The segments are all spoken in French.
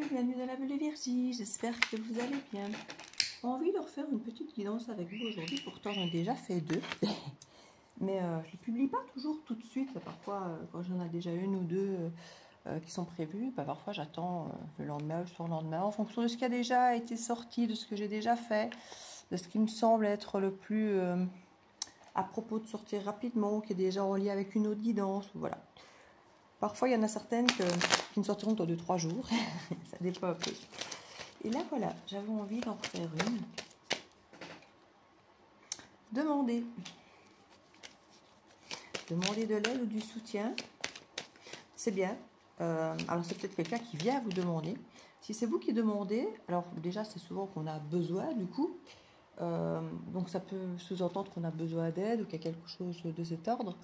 bienvenue dans la bulle de Virgie, j'espère que vous allez bien. J'ai envie de refaire une petite guidance avec vous aujourd'hui, pourtant j'en ai déjà fait deux. Mais je ne les publie pas toujours tout de suite, parfois quand j'en ai déjà une ou deux qui sont prévues, parfois j'attends le lendemain ou le lendemain, en fonction de ce qui a déjà été sorti, de ce que j'ai déjà fait, de ce qui me semble être le plus à propos de sortir rapidement, qui est déjà en lien avec une autre guidance, voilà. Parfois, il y en a certaines qui ne sortiront que dans 2-3 jours. Ça dépend un peu. Et là, voilà, j'avais envie d'en faire une. Demander. Demander de l'aide ou du soutien. C'est bien. Alors, c'est peut-être quelqu'un qui vient vous demander. Si c'est vous qui demandez, alors déjà, c'est souvent qu'on a besoin, du coup. Donc, ça peut sous-entendre qu'on a besoin d'aide ou qu'il y a quelque chose de cet ordre.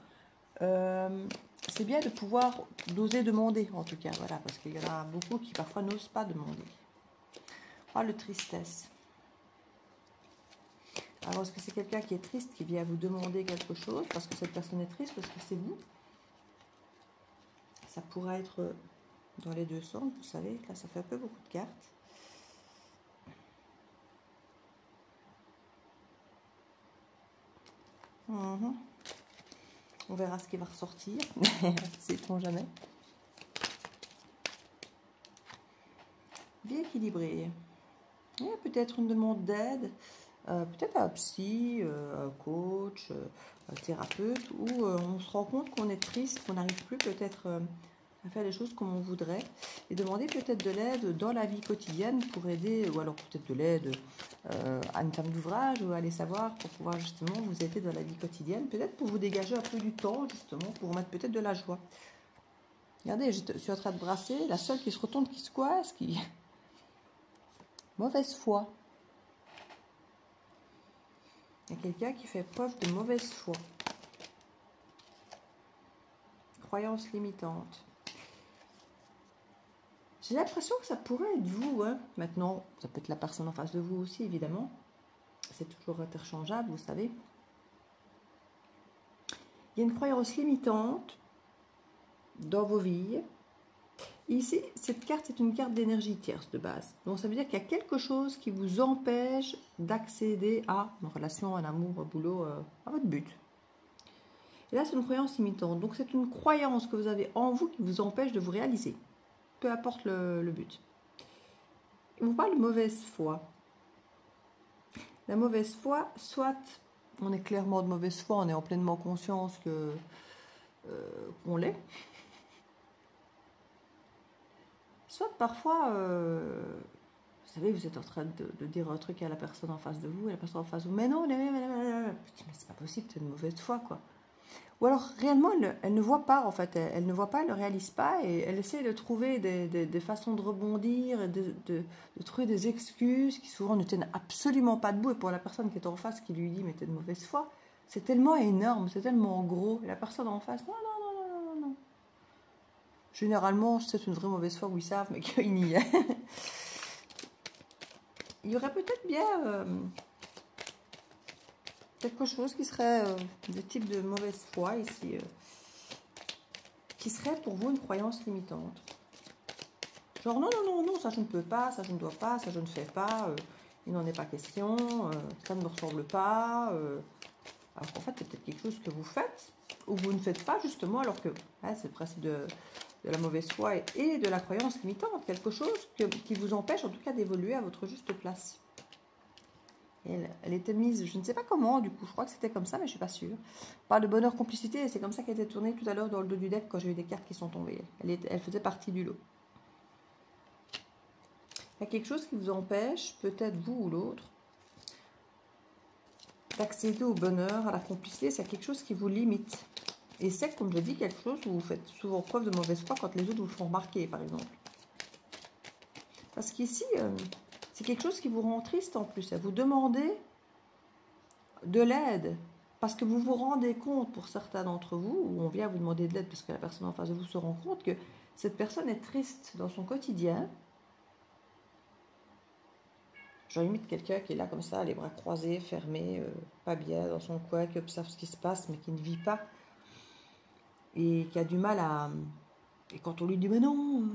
C'est bien de pouvoir d'oser demander, en tout cas, voilà, parce qu'il y en a beaucoup qui parfois n'osent pas demander. Ah, le tristesse. Alors, est-ce que c'est quelqu'un qui est triste, qui vient vous demander quelque chose, parce que cette personne est triste, parce que c'est vous? Ça pourrait être dans les deux sens, vous savez, là, ça fait un peu beaucoup de cartes. On verra ce qui va ressortir, sait-on jamais. Vie équilibrée. Il y a peut-être une demande d'aide, peut-être un psy, un coach, un thérapeute, où on se rend compte qu'on est triste, qu'on n'arrive plus peut-être à faire les choses comme on voudrait, et demander peut-être de l'aide dans la vie quotidienne pour aider, ou alors peut-être de l'aide à une femme d'ouvrage, ou aller savoir pour pouvoir justement vous aider dans la vie quotidienne, peut-être pour vous dégager un peu du temps, justement, pour vous mettre peut-être de la joie. Regardez, je suis en train de brasser, la seule qui se retourne, qui se coince, qui... Mauvaise foi. Il y a quelqu'un qui fait preuve de mauvaise foi. Croyance limitante. J'ai l'impression que ça pourrait être vous. Hein. Maintenant, ça peut être la personne en face de vous aussi, évidemment. C'est toujours interchangeable, vous savez. Il y a une croyance limitante dans vos vies. Ici, cette carte, c'est une carte d'énergie tierce de base. Donc, ça veut dire qu'il y a quelque chose qui vous empêche d'accéder à une relation, un amour, un boulot, à votre but. Et là, c'est une croyance limitante. Donc, c'est une croyance que vous avez en vous qui vous empêche de vous réaliser. Peu importe le but. On vous parle de mauvaise foi. La mauvaise foi, soit on est clairement de mauvaise foi, on est en pleinement conscience qu'on l'est. Soit parfois, vous savez, vous êtes en train de dire un truc à la personne en face de vous, et la personne en face de vous, mais non, mais c'est pas possible, c'est une mauvaise foi, quoi. Ou alors, réellement, elle ne voit pas, en fait, elle ne voit pas, elle ne réalise pas, et elle essaie de trouver des façons de rebondir, de trouver des excuses qui souvent ne tiennent absolument pas debout, et pour la personne qui est en face, qui lui dit, mais t'es de mauvaise foi, c'est tellement énorme, c'est tellement gros, et la personne en face, non, non, non, non, non, non. Généralement, c'est une vraie mauvaise foi où ils savent, mais qu'il n'y est. Il y aurait peut-être bien quelque chose qui serait de type de mauvaise foi ici, qui serait pour vous une croyance limitante. Genre non, non, non, non, ça je ne peux pas, ça je ne dois pas, ça je ne fais pas, il n'en est pas question, ça ne me ressemble pas. Alors qu'en fait, c'est peut-être quelque chose que vous faites, ou vous ne faites pas justement, alors que c'est le principe de la mauvaise foi et de la croyance limitante, quelque chose qui vous empêche en tout cas d'évoluer à votre juste place. Elle était mise, je ne sais pas comment, du coup, je crois que c'était comme ça, mais je ne suis pas sûre. On parle de bonheur, complicité, et c'est comme ça qu'elle était tournée tout à l'heure dans le dos du deck quand j'ai eu des cartes qui sont tombées. Elle faisait partie du lot. Il y a quelque chose qui vous empêche, peut-être vous ou l'autre, d'accéder au bonheur, à la complicité, c'est quelque chose qui vous limite. Et c'est, comme je dis, quelque chose où vous faites souvent preuve de mauvaise foi quand les autres vous font remarquer, par exemple. Parce qu'ici, c'est quelque chose qui vous rend triste en plus. Vous demandez de l'aide parce que vous vous rendez compte, pour certains d'entre vous, où on vient vous demander de l'aide parce que la personne en face de vous se rend compte que cette personne est triste dans son quotidien. J'en imite quelqu'un qui est là comme ça, les bras croisés, fermés, pas bien dans son coin, qui observe ce qui se passe mais qui ne vit pas. Et qui a du mal à... Et quand on lui dit, mais non,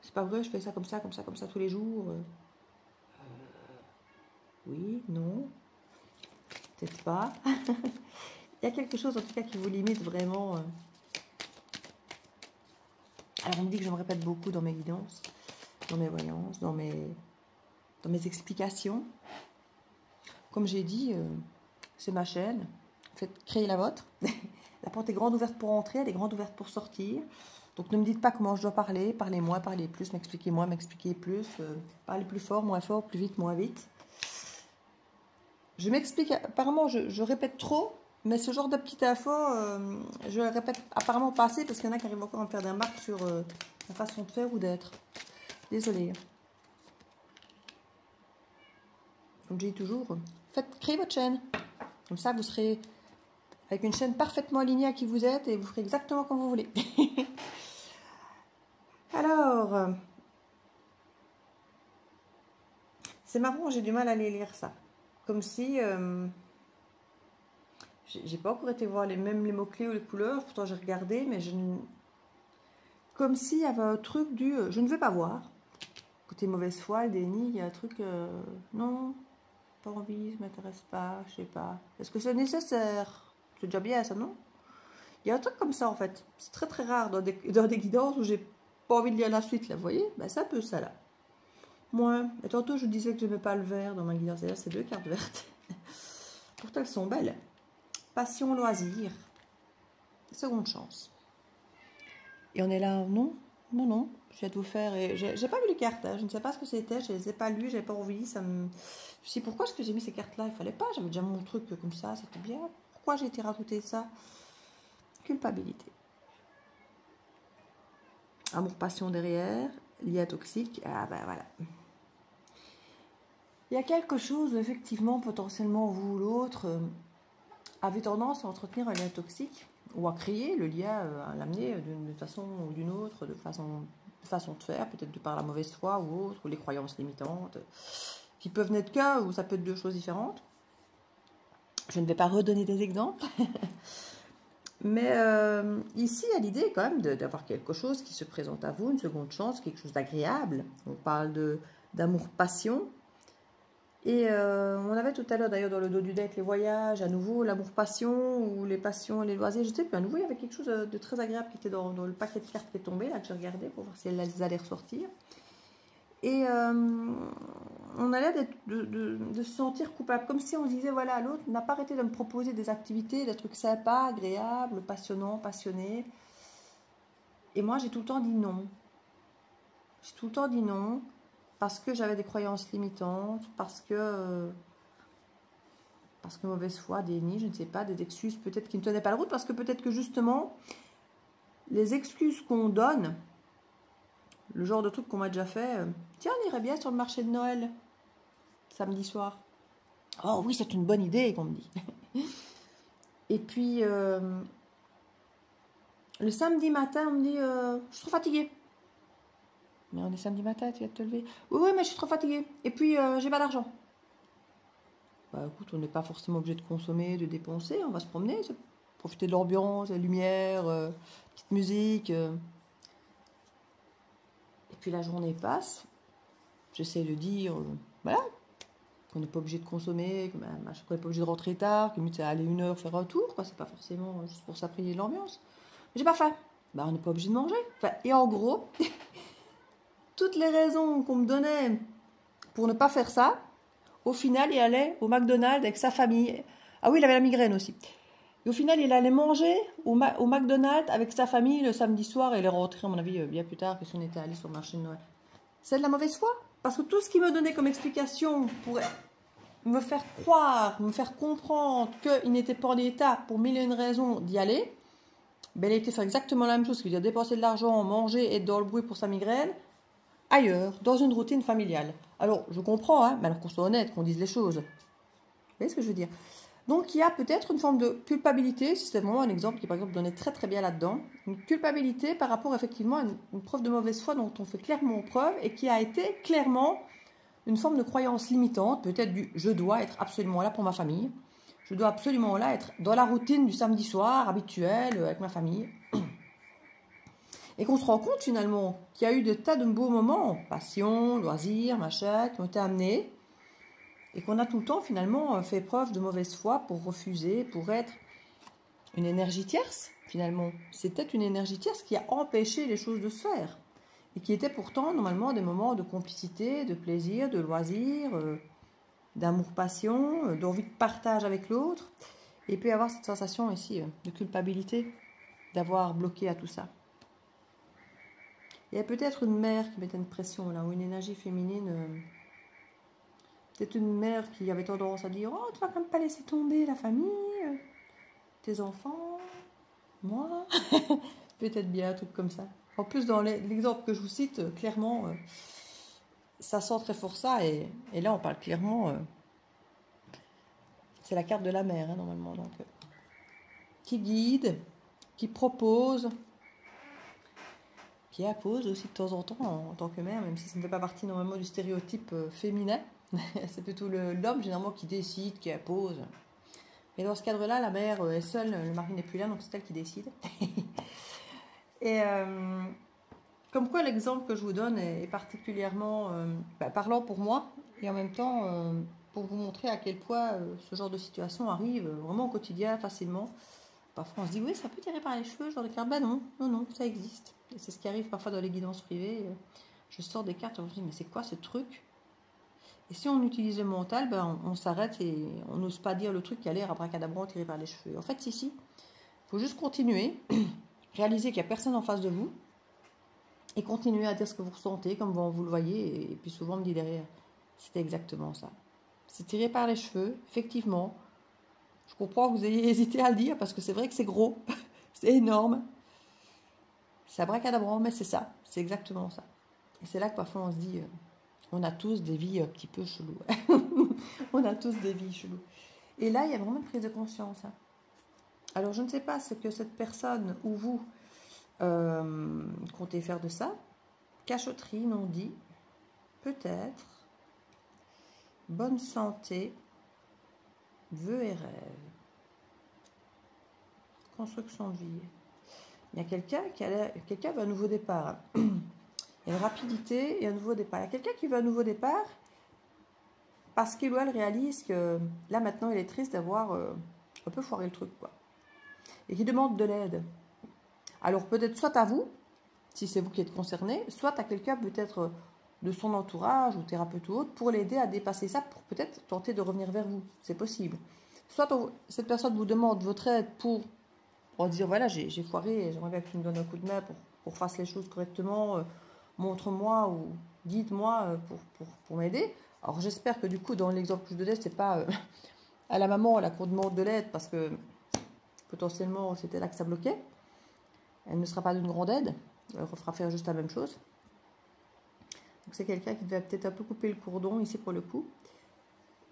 C'est pas vrai, je fais ça, comme ça tous les jours. Oui, non, peut-être pas. Il y a quelque chose en tout cas qui vous limite vraiment. Alors on me dit que je me répète beaucoup dans mes guidances, dans mes voyances, dans mes explications. Comme j'ai dit, c'est ma chaîne. Faites créer la vôtre. La porte est grande ouverte pour entrer, elle est grande ouverte pour sortir. Donc ne me dites pas comment je dois parler. Parlez-moi, parlez plus, m'expliquez-moi, m'expliquez plus. Parlez plus fort, plus vite, moins vite. Je m'explique, apparemment je répète trop, mais ce genre de petite info, je le répète apparemment pas assez parce qu'il y en a qui arrivent encore à me faire des remarques sur la façon de faire ou d'être. Désolée. Comme je dis toujours, créez votre chaîne. Comme ça, vous serez avec une chaîne parfaitement alignée à qui vous êtes et vous ferez exactement comme vous voulez. Alors, c'est marrant, j'ai du mal à aller lire ça. Comme si, j'ai pas encore été voir les mots-clés ou les couleurs, pourtant j'ai regardé, mais comme s'il y avait un truc du je ne veux pas voir. Côté mauvaise foi, le déni, il y a un truc, non, pas envie, ça m'intéresse pas, je sais pas. Est-ce que c'est nécessaire? C'est déjà bien ça, non? Il y a un truc comme ça en fait. C'est très très rare dans des guidances où j'ai pas envie de lire la suite, là, vous voyez? Ben, c'est un peu ça là. Moi, et tantôt je disais que je n'aimais pas le vert dans ma guidance, et là c'est 2 cartes vertes. Pourtant elles sont belles. Passion, loisir, seconde chance. Et on est là, non, non, non, je viens de vous faire, et j'ai pas vu les cartes, hein, je ne sais pas ce que c'était, je les ai pas lues, j'ai pas envie, ça me... Je me suis dit, pourquoi est-ce que j'ai mis ces cartes-là? Il fallait pas, j'avais déjà mon truc comme ça, c'était bien. Pourquoi j'ai été rajouter ça? Culpabilité. Amour, passion derrière, lien toxique, ah ben voilà. Il y a quelque chose où effectivement, potentiellement, vous ou l'autre avez tendance à entretenir un lien toxique ou à créer le lien, à l'amener d'une façon ou d'une autre, de façon de faire, peut-être de par la mauvaise foi ou autre, ou les croyances limitantes, qui peuvent n'être qu'un ou ça peut être 2 choses différentes. Je ne vais pas redonner des exemples. Mais ici, il y a l'idée quand même d'avoir quelque chose qui se présente à vous, une seconde chance, quelque chose d'agréable. On parle d'amour-passion. Et on avait tout à l'heure d'ailleurs dans le dos du deck les voyages, à nouveau l'amour-passion ou les passions et les loisirs. Je sais plus, à nouveau il y avait quelque chose de très agréable qui était dans le paquet de cartes qui est tombé, là que j'ai regardé pour voir si elles allaient ressortir. Et on a l'air de se sentir coupable, comme si on se disait, voilà, l'autre n'a pas arrêté de me proposer des activités, des trucs sympas, agréables, passionnants, passionnés. Et moi, j'ai tout le temps dit non. J'ai tout le temps dit non, parce que j'avais des croyances limitantes, parce que mauvaise foi, déni, je ne sais pas, des excuses peut-être qui ne tenaient pas la route, parce que peut-être que justement, les excuses qu'on donne, le genre de truc qu'on m'a déjà fait, tiens, on irait bien sur le marché de Noël, samedi soir. Oh oui, c'est une bonne idée, qu'on me dit. Et puis, le samedi matin, on me dit, je suis trop fatiguée. Mais on est samedi matin, tu vas te lever. Oui, mais je suis trop fatiguée. Et puis, j'ai pas d'argent. Bah écoute, on n'est pas forcément obligé de consommer, de dépenser. On va se promener, profiter de l'ambiance, la lumière, petite musique. Et puis la journée passe. J'essaie de dire, voilà, qu'on n'est pas obligé de consommer, qu'on n'est pas obligé de rentrer tard, que c'est aller 1 heure faire un tour, quoi. C'est pas forcément juste pour s'apprécier de l'ambiance. Mais j'ai pas faim. Bah on n'est pas obligé de manger. Enfin, et en gros, toutes les raisons qu'on me donnait pour ne pas faire ça, au final, il allait au McDonald's avec sa famille. Ah oui, il avait la migraine aussi. Et au final, il allait manger au McDonald's avec sa famille le samedi soir et il est rentré, à mon avis, bien plus tard que si on était allé sur le marché de Noël. C'est de la mauvaise foi. Parce que tout ce qu'il me donnait comme explication pour me faire croire, me faire comprendre qu'il n'était pas en état, pour 1001 raisons, d'y aller, ben, il a été faire exactement la même chose, c'est-à-dire dépenser de l'argent, manger, être dans le bruit pour sa migraine, ailleurs, dans une routine familiale. Alors, je comprends, hein, mais alors qu'on soit honnête, qu'on dise les choses. Vous voyez ce que je veux dire? Donc, il y a peut-être une forme de culpabilité, si c'est vraiment un exemple qui, par exemple, donnait très très bien là-dedans, une culpabilité par rapport, effectivement, à une preuve de mauvaise foi dont on fait clairement preuve et qui a été clairement une forme de croyance limitante, peut-être du « je dois être absolument là pour ma famille », je dois absolument là être dans la routine du samedi soir, habituelle, avec ma famille. Et qu'on se rend compte finalement qu'il y a eu des tas de beaux moments, passion, loisirs, machin, qui ont été amenés, et qu'on a tout le temps finalement fait preuve de mauvaise foi pour refuser, pour être une énergie tierce finalement. C'était une énergie tierce qui a empêché les choses de se faire, et qui était pourtant normalement des moments de complicité, de plaisir, de loisir, d'amour-passion, d'envie de partage avec l'autre. Et puis avoir cette sensation ici de culpabilité, d'avoir bloqué à tout ça. Il y a peut-être une mère qui mettait une pression là, ou une énergie féminine. Peut-être une mère qui avait tendance à dire « Oh, tu vas quand même pas laisser tomber la famille, tes enfants, moi. » Peut-être bien un truc comme ça. En plus, dans l'exemple que je vous cite, clairement, ça sent très fort ça. Et là, on parle clairement... c'est la carte de la mère, hein, normalement. Donc, qui guide, qui propose... qui impose aussi de temps en temps en tant que mère, même si ça ne fait pas partie normalement du stéréotype féminin. C'est plutôt l'homme généralement qui décide, qui impose. Et dans ce cadre-là, la mère est seule, le mari n'est plus là, donc c'est elle qui décide. Et comme quoi l'exemple que je vous donne est particulièrement parlant pour moi, et en même temps pour vous montrer à quel point ce genre de situation arrive vraiment au quotidien, facilement. Parfois on se dit oui, ça peut tirer par les cheveux, genre de carte. Ben non, non, non, ça existe. Et c'est ce qui arrive parfois dans les guidances privées. Je sors des cartes et on se dit mais c'est quoi ce truc? Et si on utilise le mental, ben on s'arrête et on n'ose pas dire le truc qui a l'air abracadabrant tiré par les cheveux. En fait, ici, il faut juste continuer, réaliser qu'il n'y a personne en face de vous et continuer à dire ce que vous ressentez, comme vous le voyez. Et puis souvent on me dit derrière, c'était exactement ça. C'est tiré par les cheveux, effectivement. Je comprends que vous ayez hésité à le dire parce que c'est vrai que c'est gros, c'est énorme. C'est abracadabrant, mais c'est ça, c'est exactement ça. Et c'est là que parfois on se dit, on a tous des vies un petit peu cheloues. On a tous des vies cheloues. Et là, il y a vraiment une prise de conscience. Hein. Alors, je ne sais pas ce que cette personne ou vous comptez faire de ça. Cachotterie, non dit. Peut-être. Bonne santé. Vœux et rêves. Construction de vie. Il y a quelqu'un quelqu'un veut un nouveau départ. Il y a une rapidité et un nouveau départ. Il y a quelqu'un qui veut un nouveau départ parce qu'il ou elle réalise que là, maintenant, il est triste d'avoir un peu foiré le truc, quoi. Et qui demande de l'aide. Alors, peut-être soit à vous, si c'est vous qui êtes concerné, soit à quelqu'un peut-être de son entourage ou thérapeute ou autre pour l'aider à dépasser ça, pour peut-être tenter de revenir vers vous. C'est possible. Soit cette personne vous demande votre aide pour dire voilà, j'ai foiré, j'aimerais bien que tu me donnes un coup de main pour faire les choses correctement, montre-moi ou guide-moi pour m'aider. Alors j'espère que du coup, dans l'exemple que je donnais, c'est pas à la maman là qu'on demande de l'aide parce que potentiellement c'était là que ça bloquait. Elle ne sera pas d'une grande aide, elle refera faire juste la même chose. Donc c'est quelqu'un qui devait peut-être un peu couper le cordon ici pour le coup.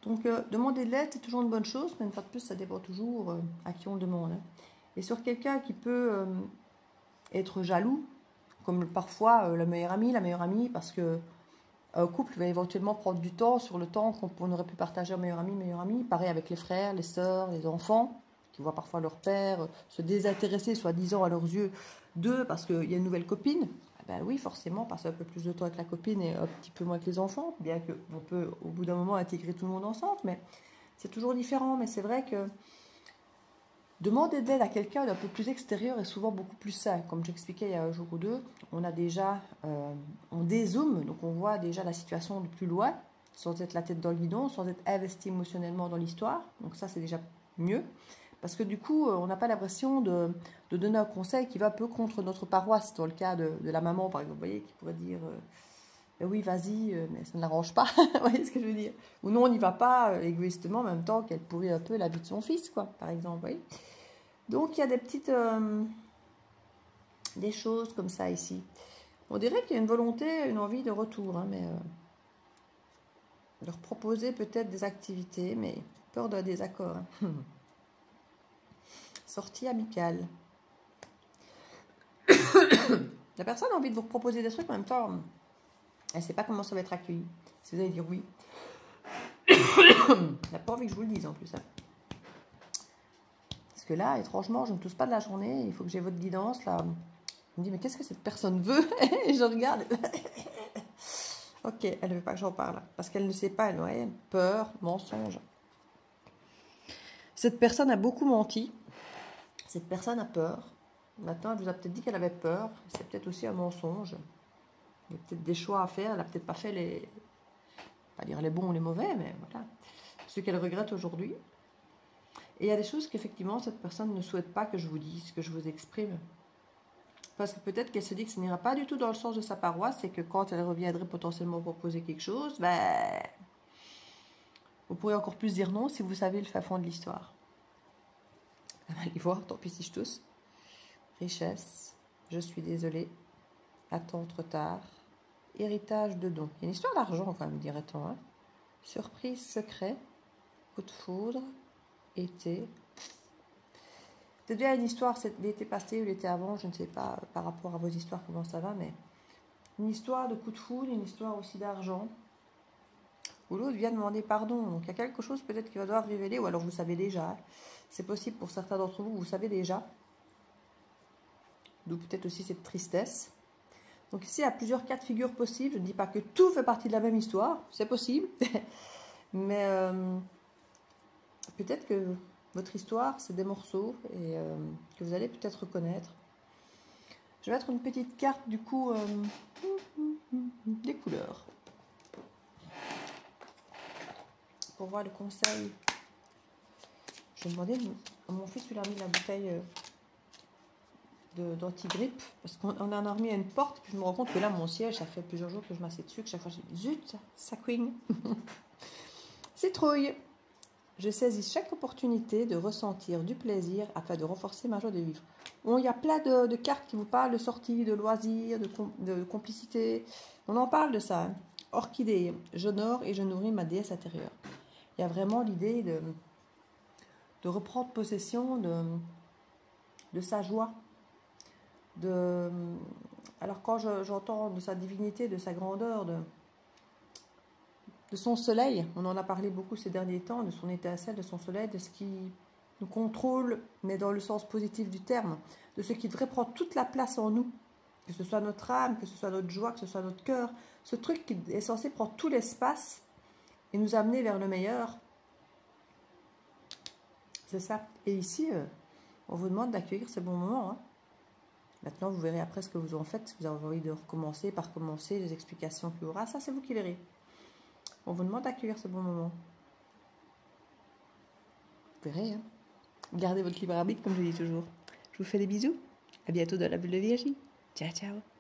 Donc demander de l'aide, c'est toujours une bonne chose, mais une fois de plus, ça dépend toujours à qui on demande. Hein. Et sur quelqu'un qui peut être jaloux, comme parfois la meilleure amie, parce que un couple va éventuellement prendre du temps sur le temps qu'on aurait pu partager en meilleur ami. Pareil avec les frères, les sœurs, les enfants, qui voient parfois leur père se désintéresser, soi-disant à leurs yeux, d'eux parce qu'il y a une nouvelle copine. Ben oui, forcément, passer un peu plus de temps avec la copine et un petit peu moins avec les enfants, bien qu'on peut au bout d'un moment intégrer tout le monde ensemble, mais c'est toujours différent. Mais c'est vrai que demander de l'aide à quelqu'un d'un peu plus extérieur est souvent beaucoup plus sain. Comme j'expliquais il y a un jour ou deux, on a déjà, on dézoome, donc on voit déjà la situation de plus loin, sans être la tête dans le guidon, sans être investi émotionnellement dans l'histoire. Donc ça, c'est déjà mieux. Parce que du coup, on n'a pas l'impression de donner un conseil qui va un peu contre notre paroisse, dans le cas de la maman, par exemple, vous voyez, qui pourrait dire oui, vas-y, mais ça ne l'arrange pas, vous voyez ce que je veux dire. Ou non, on n'y va pas égoïstement, en même temps qu'elle pourrit un peu la vie de son fils, quoi, par exemple, vous voyez. Donc, il y a des petites... des choses comme ça ici. On dirait qu'il y a une volonté, une envie de retour, hein, mais leur proposer peut-être des activités, mais peur d'un désaccord. Hein. Sortie amicale. La personne a envie de vous proposer des trucs, en même temps, elle ne sait pas comment ça va être accueilli. Si vous allez dire oui. Elle n'a pas envie que je vous le dise en plus. Hein. Parce que là, étrangement, je ne tousse pas de la journée. Il faut que j'ai votre guidance là Je me dis, mais qu'est-ce que cette personne veut? Et je regarde. Ok, elle ne veut pas que j'en parle. Parce qu'elle ne sait pas, elle aurait peur, mensonge. Cette personne a beaucoup menti. Cette personne a peur. Maintenant, elle vous a peut-être dit qu'elle avait peur. C'est peut-être aussi un mensonge. Il y a peut-être des choix à faire. Elle n'a peut-être pas fait les... Pas dire les bons ou les mauvais, mais voilà. Ce qu'elle regrette aujourd'hui. Et il y a des choses qu'effectivement, cette personne ne souhaite pas que je vous dise, que je vous exprime. Parce que peut-être qu'elle se dit que ça n'ira pas du tout dans le sens de sa paroisse et que quand elle reviendrait potentiellement proposer quelque chose, ben, vous pourrez encore plus dire non si vous savez le fin fond de l'histoire. Allez voir, tant pis si je tousse. Richesse, je suis désolée, attends trop tard, héritage de don. Il y a une histoire d'argent quand même, dirait-on. Hein. Surprise, secret, coup de foudre, été. C'est bien une histoire, c'est l'été passé ou l'été avant, je ne sais pas par rapport à vos histoires comment ça va, mais une histoire de coup de foudre, une histoire aussi d'argent, où l'autre vient demander pardon. Donc il y a quelque chose peut-être qui va devoir révéler, ou alors vous savez déjà. C'est possible pour certains d'entre vous, vous savez déjà. D'où peut-être aussi cette tristesse. Donc ici, il y a plusieurs cas de figure possibles. Je ne dis pas que tout fait partie de la même histoire, c'est possible. Mais peut-être que votre histoire, c'est des morceaux et que vous allez peut-être reconnaître. Je vais mettre une petite carte du coup des couleurs. Pour voir le conseil. Je vais demander à mon fils, il a mis la bouteille d'anti-grippe. Parce qu'on en a remis à une porte. Puis je me rends compte que là, mon siège, ça fait plusieurs jours que je m'assieds dessus. Que chaque fois, je dis zut, ça couigne. Citrouille. Je saisis chaque opportunité de ressentir du plaisir afin de renforcer ma joie de vivre. Bon, il y a plein de cartes qui vous parlent de sortie, de loisirs, de complicité. On en parle de ça. Hein. Orchidée, j'honore et je nourris ma déesse intérieure. Il y a vraiment l'idée de reprendre possession de sa joie. Alors quand j'entends de sa divinité, de sa grandeur, de son soleil, on en a parlé beaucoup ces derniers temps, de son étincelle, de son soleil, de ce qui nous contrôle, mais dans le sens positif du terme, de ce qui devrait prendre toute la place en nous, que ce soit notre âme, que ce soit notre joie, que ce soit notre cœur, ce truc qui est censé prendre tout l'espace et nous amener vers le meilleur. C'est ça. Et ici, on vous demande d'accueillir ces bons moments. Hein. Maintenant, vous verrez après ce que vous en faites, si vous avez envie de recommencer, par recommencer, les explications qu'il y aura, ça c'est vous qui verrez. On vous demande d'accueillir ce bon moment. Vous verrez, hein. Gardez votre libre arbitre, comme je dis toujours. Je vous fais des bisous. À bientôt dans la bulle de Virginie. Ciao, ciao.